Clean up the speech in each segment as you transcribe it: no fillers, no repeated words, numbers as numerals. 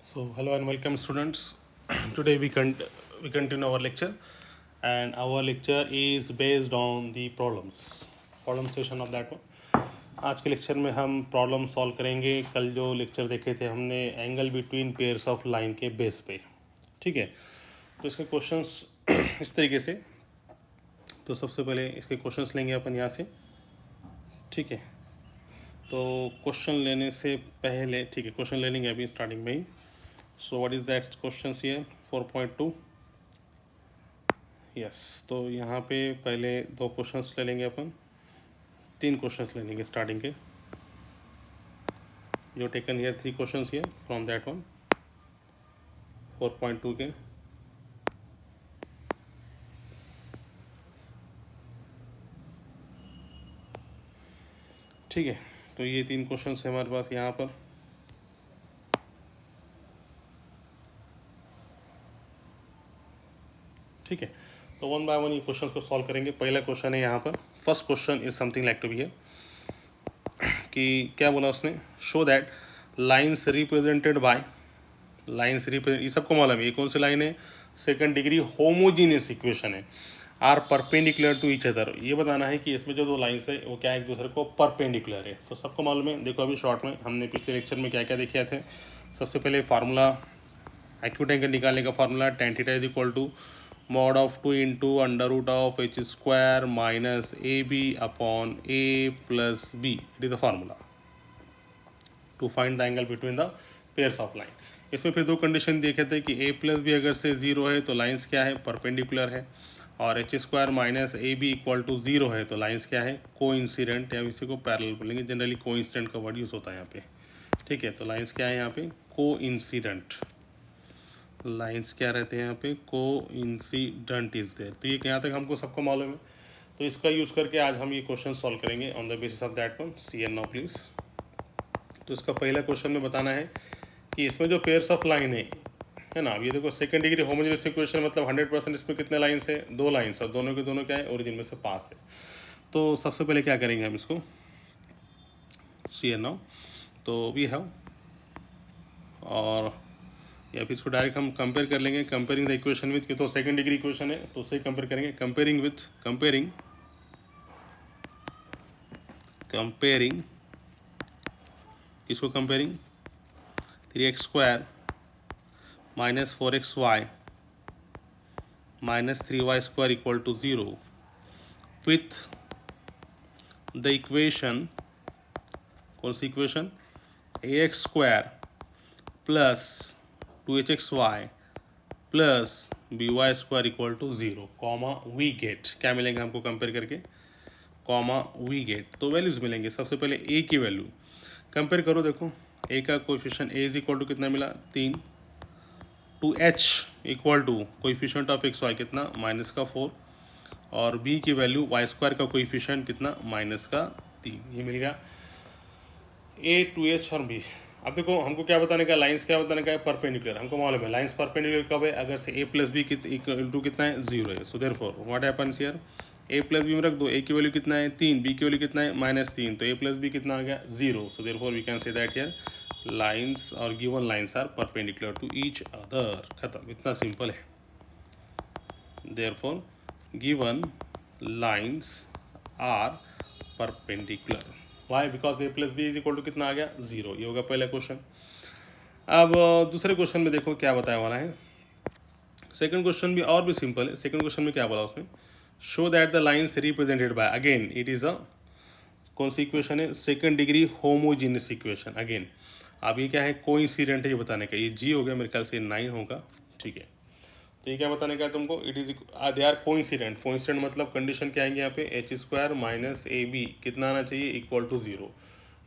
So, hello and welcome, students. Today we continue our lecture, and our lecture is based on the problem session of that one. आज के lecture में हम problem solve करेंगे. कल जो lecture देखे थे हमने angle between pairs of line के बेस पे. ठीक है, तो इसके क्वेश्चंस इस तरीके से. तो सबसे पहले इसके क्वेश्चंस लेंगे अपन यहाँ से. ठीक है, तो क्वेश्चन लेने से पहले, ठीक है, क्वेश्चन ले लेंगे अभी स्टार्टिंग में ही. So what is that questions here? 4.2. Yes, तो यहाँ पे पहले दो क्वेश्चंस ले लेंगे अपन. तीन क्वेश्चंस ले लेंगे स्टार्टिंग के. जो taken here 3 questions here from that one 4.2 के. ठीक है, तो ये 3 क्वेश्चंस है हमारे पास यहाँ पर. ठीक है, तो वन बाय वन ये क्वेश्चंस को सॉल्व करेंगे. पहला क्वेश्चन है यहाँ पर. First question is something like to be here कि क्या बोला उसने. Show that lines represented by ये सबको मालूम है ये कौन सी लाइन है. सेकंड डिग्री होमोजीनियस इक्वेशन है. Are perpendicular to each other. ये बताना है कि इसमें जो दो लाइन्स है वो क्या एक दूसरे को परपेंडिकुलर है. तो सबको मालूम है. देखो अभी शॉर्ट में हमने पिछले लेक्चर में क्या क्या देखे थे. सबसे पहले फार्मूला एक्यूट एंगल निकालने का formula tan theta is equal to mod of 2 into under root of h square minus ab upon a plus b. It is the formula to find the angle between the pairs of line. इसमें फिर दो condition देखे थे कि a plus B अगर से zero है तो लाइंस क्या है, परपेंडिकुलर है. और H square minus A B equal to zero है तो लाइंस क्या है, को इंसिडेंट, या इसी को पैरेलल बोलेंगे. जनरली को इंसिडेंट का वर्ड यूज़ होता है यहाँ पे. ठीक है, तो लाइंस क्या है यहाँ पे, को इंसिडेंट. लाइंस क्या रहते हैं यहाँ पे, को इंसिडेंट इज देयर. तो ये यहाँ तक हमको सबको मालूम है. तो इसका यूज़ करके आज हम ये क्वेश्चन सॉल्व करेंगे on the basis of that one. See and now please. तो इसका पहला क्वेश्चन में बताना है कि इसमें जो पेयर्स ऑफ लाइन है ना. अब ये देखो सेकंड डिग्री होमोजेनियस इक्वेशन मतलब 100% इसमें कितने लाइन्स है, दो लाइन्स, और दोनों के दोनों क्या है, ओरिजिन में से पास है. तो सबसे पहले क्या करेंगे हम इसको, सी एन नाउ. तो वी हैव, और या फिर इसको डायरेक्ट हम कंपेयर कर लेंगे. कंपेयरिंग द इक्वेशन विथ, कि तो सेकंड डिग्री इक्वेशन है तो उससे कंपेयर करेंगे. कंपेयरिंग किसको, comparing 3x² minus 4xy minus 3y² equal to 0 with the equation, कौन सी equation, ax² plus 2hxy plus by² equal to 0 comma we get. क्या मिलेंगे हमको कंपेयर करके, कॉमा वी गेट. तो वैल्यूज़ मिलेंगे. सबसे पहले ए की वैल्यू कंपेयर करो. देखो ए का coefficient A is equal to कितना मिला, 3. 2h equal to coefficient of X Y कितना, -4. और बी की वैल्यू y² का कोएफिशिएंट कितना, -3. ये मिल गया ए, 2h और बी. अब देखो हमको क्या बताने का, लाइंस क्या बताने का है, परपेंडिकुलर. हमको मालूम है लाइंस परपेंडिकुलर कब है, अगर से a plus B equal to कितना है, 0 है. So therefore what happens here, a plus B में रख दो. a की वैल्यू कितना है, 3. b की वैल्यू कितना है, -3. तो a प्लस बी कितना आ गया, 0. So therefore we can say that here lines और given lines are perpendicular to each other. खत्म, इतना सिंपल है. Therefore given lines are perpendicular. Why, because a plus B is equal to कितना आ गया, 0. ये होगा पहला क्वेश्चन. अब दूसरे क्वेश्चन में देखो क्या बताया वाला है. सेकंड क्वेश्चन भी और भी सिंपल है. सेकंड क्वेश्चन में क्या बोला उसमें, show that the lines represented bye, again it is a, कौन सी इक्वेशन है, second degree homogeneous equation. Again अब ये क्या है, कोइंसिडेंट है ये बताने का. ये जी हो गया, मेरे ख्याल से 9 होगा. ठीक है, तो ये क्या बताने का है तुमको, it is they are coincident. Coincident मतलब कंडीशन क्या आएंगे यहाँ पे, h² माइनस ए बी कितना आना चाहिए, इक्वल टू 0.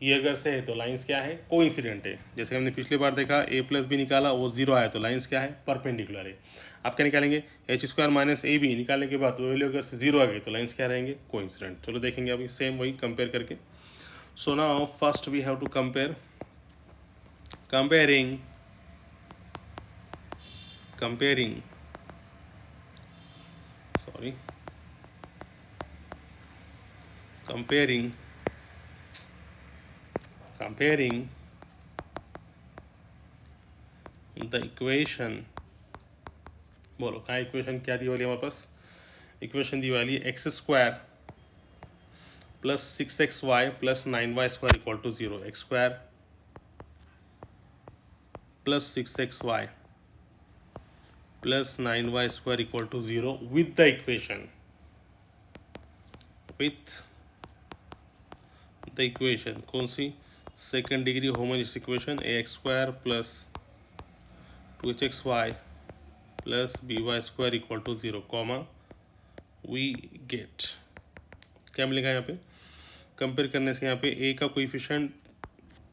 ये अगर से है तो लाइंस क्या है, कोइंसिडेंट है. जैसे हमने पिछली बार देखा a प्लस बी निकाला, वो 0 आया तो लाइंस क्या है, परपेंडिकुलर है. आप क्या निकालेंगे, h² माइनस ए बी निकालने के बाद वैल्यू अगर से 0 आ गई तो लाइंस क्या रहेंगे, कोइंसिडेंट. चलो देखेंगे अभी सेम वही कंपेयर करके. So now first we have to comparing sorry comparing the equation, बोलो कहाँ इक्वेशन क्या दी वाली हमारे पास, इक्वेशन दी वाली x square plus 6xy plus 9y square equal to 0, x square plus 6xy plus 9y square equal to 0 with the equation, with the equation कौन सी, second degree homogeneous equation a x square plus 2hxy plus by square equal to 0 comma we get, क्या मिलेगा यहाँ पे, compare करने से यहाँ पे ए का कोएफिशिएंट,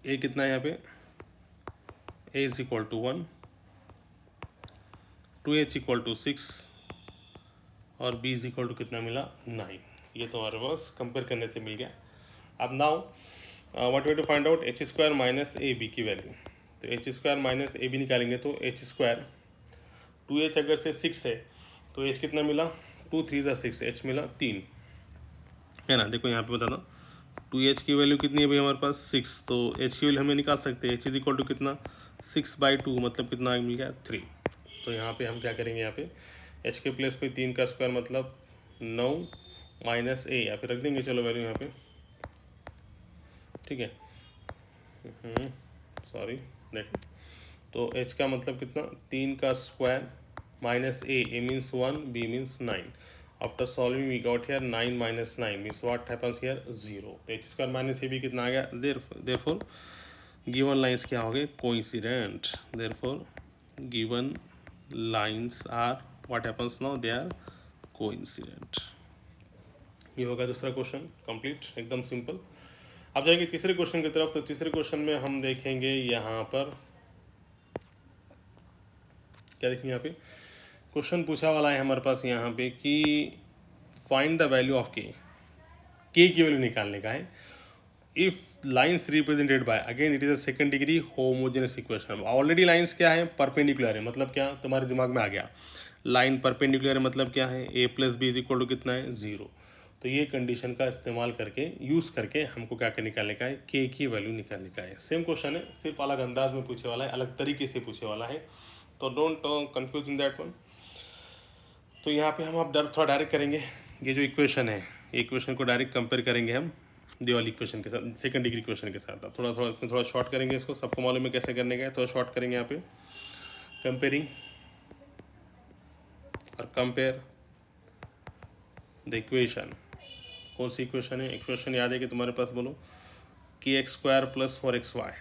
ए कितना है यहाँ पे, a is equal to 1, 2h equal to 6 और b इज इक्वल टू कितना मिला 9, ये तो हमारे पास कंपेयर करने से मिल गया। अब now what we to find out H square minus A B की वैल्यू, तो एच स्क्वायर माइनस ए बी निकालेंगे तो एच स्क्वायर 2h अगर से 6 है तो h कितना मिला 2 3 ज़ा 6, h मिला 3 है ना। देखो यहाँ पे बता दो 2h की वैल्यू कितनी है भाई हमारे पास 6, तो h की वैल्यू हमें निकाल सकते हैं, h इज इक्वल टू कितना 6/2 मतलब कितना मिल गया 3। तो यहाँ पे हम क्या करेंगे, यहाँ पे h के प्लेस पे 3 का स्क्वायर मतलब 9 माइनस a, या फिर रख देंगे चलो वैल्यू यहाँ पे, ठीक है, सॉरी देखो, तो h का मतलब कितना 3 का square minus a means 1, b means 9, after solving we got here 9 minus 9 means what happens here 0, तो h square minus a b कितना आ गया, देयरफॉर गिवन लाइंस क्या हो गए coincident, therefore given lines are what happens now they are coincident. ये होगा दूसरा क्वेश्चन कंप्लीट, एकदम सिंपल। अब जाएंगे तीसरे क्वेश्चन की तरफ, तो तीसरे क्वेश्चन में हम देखेंगे यहाँ पर क्या देखेंगे, यहाँ पे क्वेश्चन पूछा वाला है हमारे पास यहाँ पे कि फाइंड द वैल्यू ऑफ के की वैल्यू निकालने का है if lines represented by, again it is a second degree homogeneous equation. Already lines क्या है परपेंडिकुलर है, मतलब क्या तुम्हारे दिमाग में आ गया, लाइन परपेंडिकुलर है मतलब क्या है a plus B is equal to कितना है 0, तो ये कंडीशन का इस्तेमाल करके यूज़ करके हमको क्या क्या निकालने का है के की वैल्यू निकालने का है। सेम क्वेश्चन है, सिर्फ अलग अंदाज में पूछे वाला है, अलग तरीके से पूछे वाला है, तो don't confuse in that one. तो यहाँ पे हम अब थोड़ा डायरेक्ट करेंगे, ये जो इक्वेशन है इक्वेशन को डायरेक्ट कंपेयर करेंगे हम दी वाली इक्वेशन के साथ, सेकंड डिग्री इक्वेशन के साथ। अब थोड़ा शॉर्ट करेंगे इसको, सबको मालूम है कैसे करने का है, थोड़ा शॉर्ट करेंगे यहाँ पे, कंपेयरिंग और कंपेयर द इक्वेशन। कौन सी इक्वेशन है, इक्वेशन याद है कि तुम्हारे पास, बोलो कि एक्स स्क्वायर प्लस 4xy,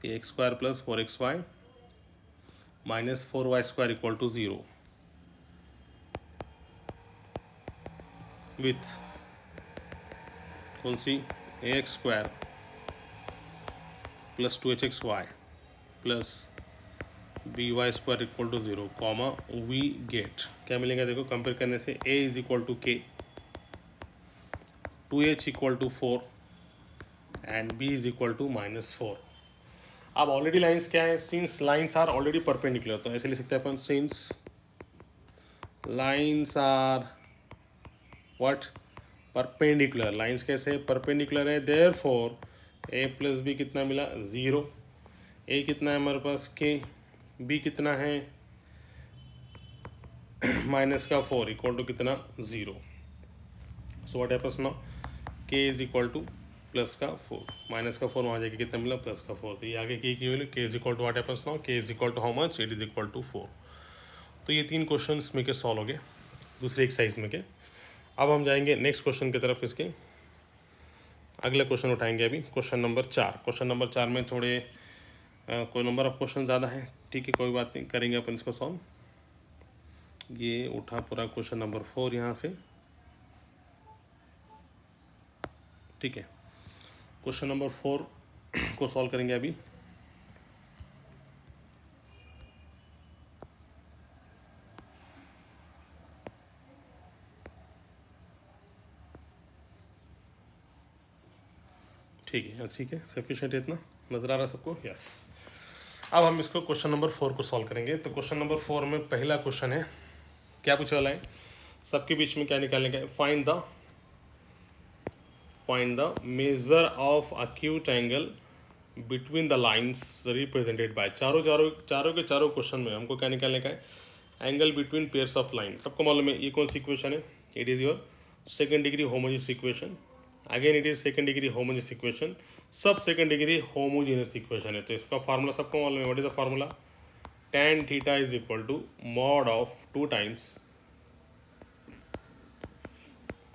कि x square plus 4xy minus 4y square equal to 0 with कौन सी a x square plus 2hxy plus by square equal to 0 comma we get, क्या मिलेगा देखो कंपेयर करने से, a is equal to k, 2h equal to 4 and b is equal to -4। अब already lines क्या है, since lines are already perpendicular, तो ऐसे लिख सकते हैं अपन, since lines are what perpendicular, lines कैसे परपेंडिकुलर है, देयरफॉर a प्लस बी कितना मिला 0, a कितना है हमारे पास k, b कितना है माइनस का 4 इक्वल टू कितना 0, so what happens now k is equal two plus का 4, माइनस का 4 वहाँ जाके कितना मिला प्लस का 4, तो ये आगे k की value k is equal to what happens now k is equal to how much, it is equal to 4। तो ये 3 क्वेश्चन में के सॉल्व हो गए दूसरे एक्सरसाइज में के। अब हम जाएंगे नेक्स्ट क्वेश्चन की तरफ, इसके अगला क्वेश्चन उठाएंगे अभी, क्वेश्चन नंबर 4। क्वेश्चन नंबर 4 में थोड़े कोई नंबर ऑफ क्वेश्चन ज़्यादा है, ठीक है कोई बात नहीं, करेंगे अपन इसको सॉल्व। ये उठा पूरा क्वेश्चन नंबर 4 यहाँ से, ठीक है, क्वेश्चन नंबर 4 को सॉल्व करेंगे अभी। ठीक है, ठीक है, सफिशिएंट है, इतना नज़र आ रहा है सबको, यस। अब हम इसको क्वेश्चन नंबर 4 को सॉल्व करेंगे। तो क्वेश्चन नंबर 4 में पहला क्वेश्चन है, क्या पूछा वाला है, सबके बीच में क्या निकालने का है, find the find the measure of acute angle between the lines represented bye. चारों के चारों क्वेश्चन में हमको क्या निकालने का है, angle between pairs of line. सबको मालूम है ये कौन सी इक्वेशन है, it is your second degree homogeneous equation. Again it is second degree homogeneous equation, सब सेकेंड डिग्री होमोजेनियस इक्वेशन है। तो इसका फार्मूला सबको मालूम है, what is the formula, tan theta is equal to mod of 2 times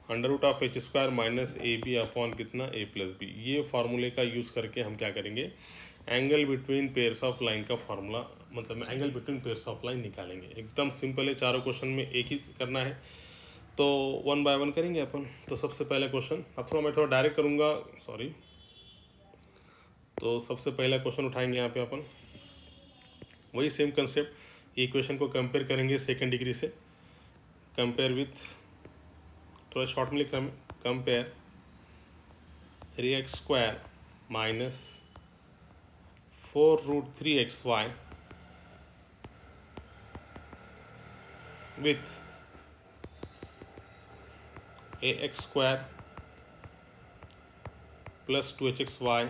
under root of H square minus A B upon कितना A plus B. ये फार्मूले का यूज़ करके हम क्या करेंगे, angle between pairs of line का फार्मूला, मतलब angle between pairs of line निकालेंगे। एकदम सिंपल है, चारों क्वेश्चन में एक ही करना है, तो वन बाय वन करेंगे अपन। तो सबसे पहला क्वेश्चन, अब थोड़ा मैं थोड़ा डायरेक्ट करूँगा, सॉरी। तो सबसे पहला क्वेश्चन उठाएंगे यहाँ पे अपन, वही सेम कंसेप्ट, इक्वेशन को कंपेयर करेंगे सेकेंड डिग्री से, कंपेयर विथ, थोड़ा शॉर्ट में लिख रहा हूँ, compare 3x² minus 4√3xy with ax² plus 2hxy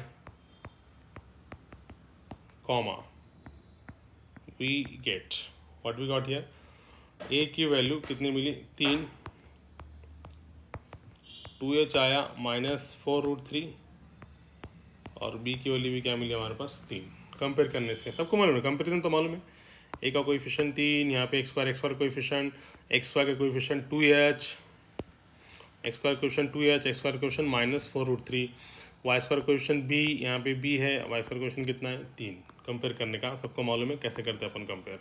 comma we get what we got here, a की वैल्यू कितनी मिली, 3, 2h आया माइनस 4√3 और b की वैल्यू भी क्या मिली हमारे पास, 3। कंपेयर करने से सबको मालूम है, कंपेरिजन तो मालूम है, a का कोएफिशिएंट 3, यहाँ पे एक्स स्क्वायर कोएफिशिएंट, एक्स का coefficient 2h, X square coefficient minus 4√3, Y square coefficient b, यहाँ पे b है, वाई स्क्वायर कोएफिशिएंट कितना है, 3। कंपेयर करने का सबको मालूम है कैसे करते हैं अपन कंपेयर,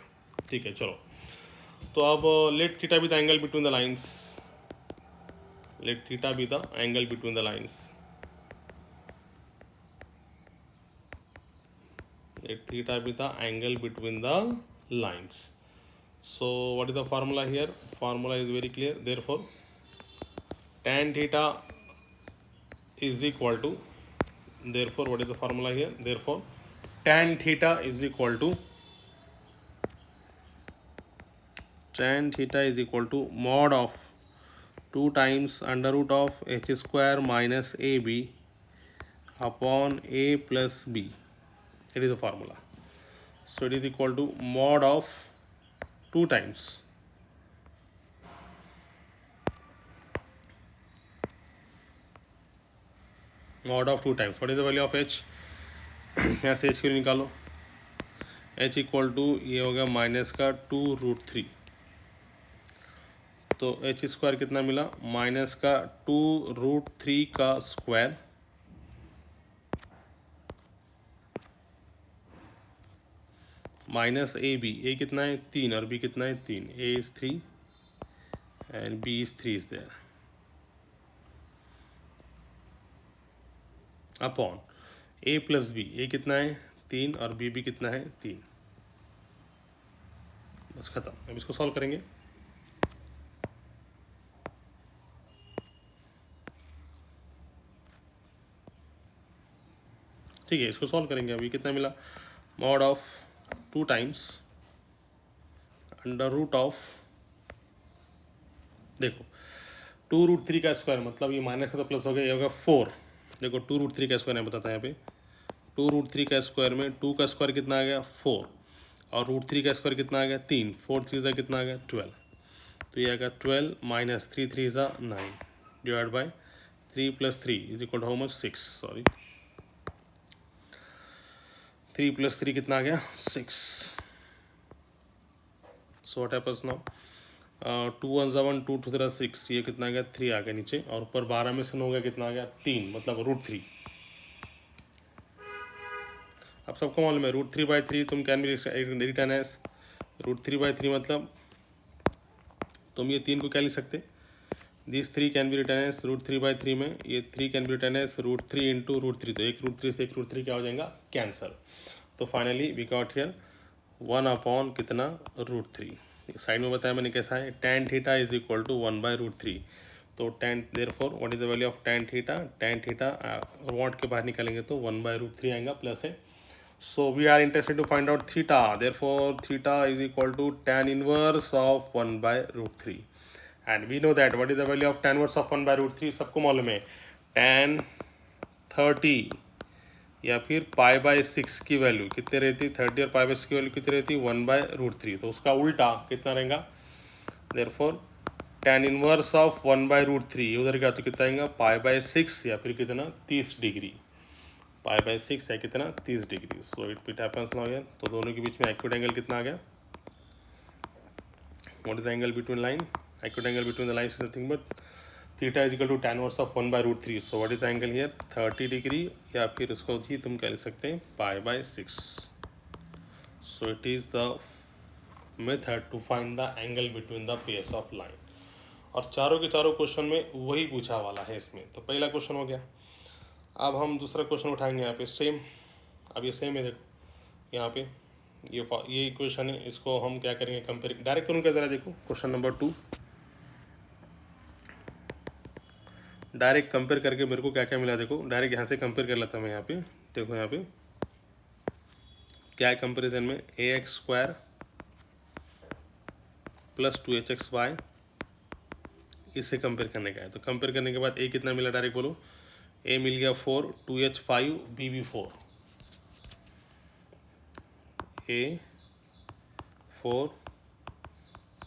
ठीक है। चलो, तो अब let theta be the angle between the lines, let theta be the angle between the lines, let theta be the angle between the lines. So what is the formula here, formula is very clear, therefore tan theta is equal to, therefore what is the formula here, therefore tan theta is equal to, tan theta is equal to mod of 2 times under root of h square minus ab upon a plus b. It is the formula. So it is equal to mod of 2 times mod of 2 times, what is the value of h, यहाँ से h के लिए निकालो, h equal to ये हो गया minus का 2√3, तो एच स्क्वायर कितना मिला, माइनस का 2√3 का square minus A b, a कितना है 3 और बी कितना है 3, a is 3 and b is 3 is there, upon a plus b, a कितना है 3 और बी भी कितना है 3, बस खत्म। अब इसको सॉल्व करेंगे, ठीक है, इसको सॉल्व करेंगे। अभी कितना मिला, mod of 2 times under root of, देखो 2√3 का स्क्वायर, मतलब ये माइनस का तो प्लस हो गया, ये होगा 4। देखो 2√3 का स्क्वायर है, बताता है यहाँ पे, 2√3 का स्क्वायर में 2 का स्क्वायर कितना आ गया 4 और √3 का स्क्वायर कितना आ गया 3, 4 3 ज़ा कितना आ गया 12, तो ये आ गया 12 माइनस 3 3 ज़ा 9 divide by 3 plus 3 is equal to how much 6, sorry 3 plus 3 कितना आ गया 6। सो व्हाट हैपेंस नाउ, 2 1 ज़ा 1, 2 2 ज़ा 6, ये कितना आ गया 3 आ गया नीचे, और ऊपर 12 में से 9 हो गया कितना आ गया 3, मतलब √3। अब सबको मालूम है √3/3 तुम कैन बी रिटन एज √3/3, मतलब तुम ये 3 को क्या लिख सकते, this 3 can be written as √3/3 में, ये 3 can be written as √3 into √3, तो एक √3 से एक √3 क्या हो जाएगा कैंसल। तो finally we got here 1 upon कितना √3, साइड में बताया मैंने कैसा है, tan theta is equal to 1/√3, तो tan, therefore what is the value of tan theta, tan theta what के बाहर निकालेंगे तो 1/√3 आएगा, प्लस है। So we are interested to find out theta. Therefore, theta is equal to tan inverse of 1/√3. And we know that what is the value of tan inverse of 1/√3? सबको मालूम है tan 30 या फिर π/6 की वैल्यू कितनी रहती, 30 और π/6 की वैल्यू कितनी रहती, 1/√3। तो उसका उल्टा कितना रहेगा, देयरफॉर tan इनवर्स ऑफ 1/√3 उधर क्या तो कितना आएगा π/6 या फिर कितना 30 डिग्री, π/6 या कितना 30 degree. So it happens now here. तो दोनों के बीच में एक्यूट एंगल कितना आ गया, what is the angle between line, acute angle between the lines is nothing but theta is equal to tan inverse of 1/√3। So what is the angle here 30 degree, या फिर उसको ही तुम कह सकते हैं π/6। So it is the method to find the angle between the pairs of line. और चारों के चारों क्वेश्चन में वही पूछा वाला है इसमें। तो पहला क्वेश्चन हो गया। अब हम दूसरा क्वेश्चन उठाएंगे यहाँ पे सेम। अब ये सेम है, देखो यहाँ पे ये क्वेश्चन है, इसको हम क्या करेंगे कंपेयर, डायरेक्ट करूँगा ज़रा। देखो क्वेश्चन नंबर 2 डायरेक्ट कंपेयर करके मेरे को क्या क्या मिला, देखो डायरेक्ट यहाँ से कंपेयर कर लेता हूँ मैं यहाँ पे। देखो यहाँ पे क्या है कंपेरिजन में, ax² + 2hxy इसे कंपेयर करने का है। तो कंपेयर करने के बाद a कितना मिला, डायरेक्ट बोलो, a मिल गया 4, 2h 5, b भी 4, a 4,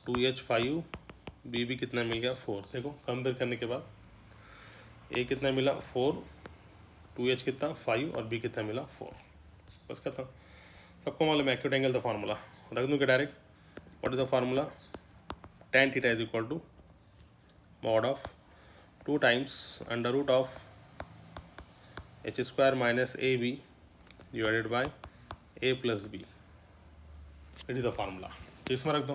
2h 5, b भी कितना मिल गया 4। देखो कंपेयर करने के बाद a कितना मिला 4, 2h कितना 5 और b कितना मिला 4। बस खत्म। सबको मालूम है एक्यूट एंगल द फार्मूला, रख दूँ क्या direct, what is the formula, tan theta is equal to mod of 2 times √ h² - ab divided by a + b। It is the formula. तो इसमें रख दो,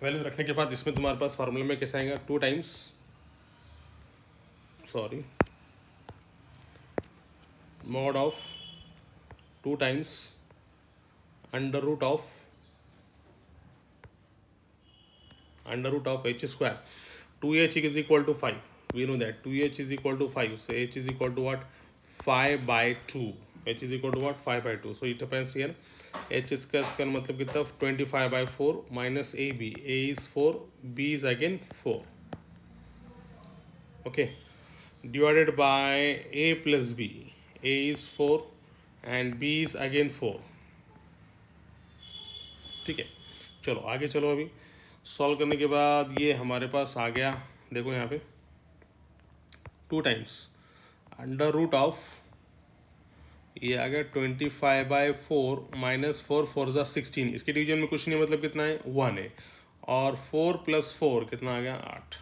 वैल्यू रखने के बाद इसमें तुम्हारे पास फार्मूले में कैसे आएगा, 2 times mod of 2 times √ h²। 2h is equal to 5, we know that 2h is equal to 5, so h is equal to what, 5/2, h is equal to what, 5/2। so it happens here h square मतलब कितना 25/4 minus ab, a is 4, b is again 4, okay, divided by a plus b, a is 4 and b is again 4। ठीक है, चलो आगे चलो। अभी solve करने के बाद ये हमारे पास आ गया, देखो यहाँ पे 2 times √ ये आ गया 25/4 - 4 4 ज़ा 16। इसके डिवीजन में कुछ नहीं, मतलब कितना है 1 है, और 4 + 4 कितना आ गया 8।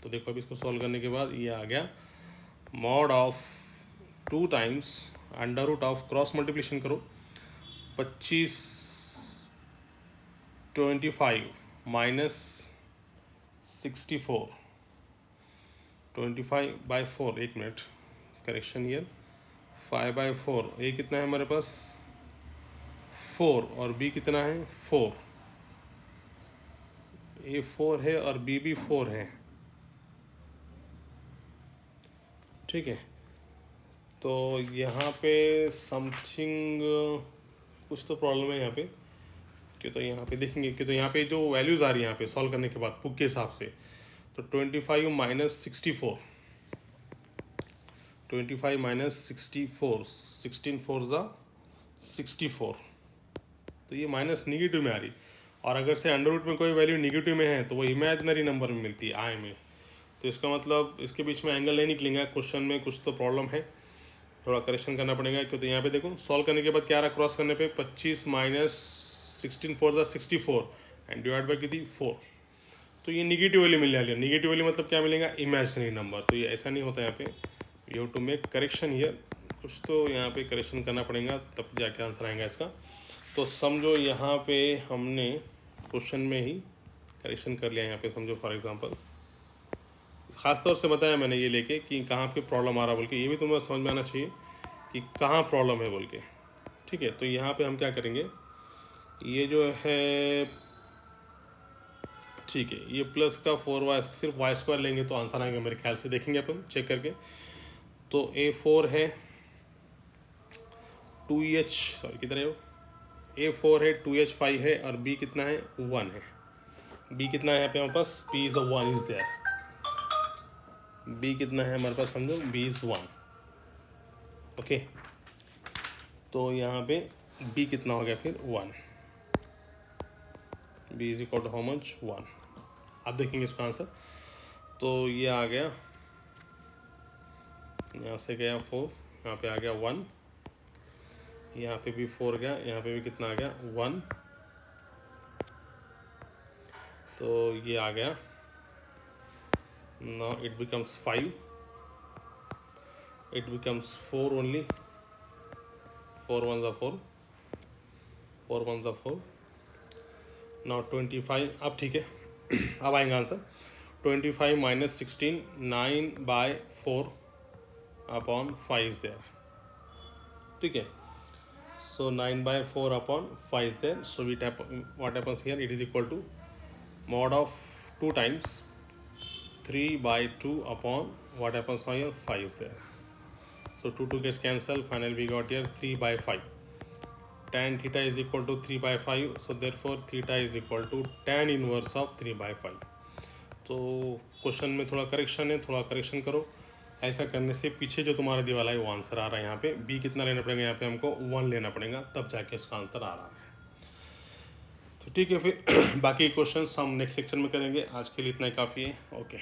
तो देखो अभी इसको सॉल्व करने के बाद ये आ गया mod of 2 times √ cross multiplication करो, 25 - 64, 25/4, एक मिनट करेक्शन ईयर, 5/4, ए कितना है हमारे पास 4 और बी कितना है 4, ए 4 है और बी भी 4 है। ठीक है, तो यहाँ पे समथिंग कुछ तो प्रॉब्लम है यहाँ पे, कि तो यहाँ पे देखेंगे कि तो यहाँ पे जो वैल्यूज़ आ रही है यहाँ पे सॉल्व करने के बाद बुक के हिसाब से, तो 25 - 64, 25 - 64, 16 4 ज़ा 64, तो ये माइनस निगेटिव में आ रही। और अगर से अंडर रूट में कोई वैल्यू निगेटिव में है तो वो इमेजिनरी नंबर में मिलती है आई में, तो इसका मतलब इसके बीच में एंगल नहीं निकलेगा। क्वेश्चन में कुछ तो प्रॉब्लम है, थोड़ा करेक्शन करना पड़ेगा। क्योंकि यहाँ पे देखो सॉल्व करने के बाद क्या आ रहा, क्रॉस करने पे 25 - 16 4 ज़ा 64 एंड डिवाइड बाई कितनी 4, तो ये निगेटिव वैल्यू मिल जाएगी। निगेटिव वैल्यू मतलब क्या मिलेगा, इमेजिनरी नंबर। तो ये ऐसा नहीं होता यहाँ पे, you have to make correction here, कुछ तो यहाँ पे करेक्शन करना पड़ेगा तब जाके आंसर आएगा इसका। तो समझो यहाँ पे हमने क्वेश्चन में ही करेक्शन कर लिया। यहाँ पे समझो फॉर एग्जांपल ख़ासतौर से बताया मैंने ये लेके कि कहाँ पे प्रॉब्लम आ रहा बोल के, ये भी तुम्हें समझ में आना चाहिए कि कहाँ प्रॉब्लम है बोल के। ठीक है, तो यहाँ पे हम क्या करेंगे, ये जो है ठीक है, ये प्लस का 4y सिर्फ y² लेंगे तो आंसर आएंगे मेरे ख्याल से, देखेंगे अपन चेक करके। तो a4 है 2h सॉरी किधर है वो, a4 है 2h 5 है और b कितना है 1 है। b कितना है यहाँ पे हमारे पास, b is 1 is there. B कितना है हमारे पास, समझो बी इज़ 1। ओके, तो यहाँ पे बी कितना हो गया फिर 1, B is equal to how much 1। आप देखेंगे इसका आंसर, तो ये आ गया, यहाँ से गया 4, यहाँ पे आ गया 1, यहाँ पे भी 4 गया, यहाँ पे भी कितना आ गया 1, तो ये आ गया, now it becomes 5, it becomes 4 only, 4 1s are 4, 4 1s are 4, now 25। अब ठीक है, अब आएगा answer. 25 minus 16, 9/4 upon 5 is there. ठीक है, so 9/4 upon 5 is there, so what happens here, it is equal to mod of 2 times 3/2 upon what happens now here, 5 is there, so 2 gets cancelled, finally we got here 3/5, tan theta is equal to 3/5, so therefore theta is equal to tan inverse of 3/5। तो question में थोड़ा correction है, थोड़ा correction करो, ऐसा करने से पीछे जो तुम्हारा दिया वाला है वो आंसर आ रहा है। यहाँ पे बी कितना लेना पड़ेगा, यहाँ पे हमको 1 लेना पड़ेगा, तब जाके उसका आंसर आ रहा है। तो ठीक है, फिर बाकी क्वेश्चंस हम नेक्स्ट लेक्चर में करेंगे, आज के लिए इतना ही काफ़ी है। ओके।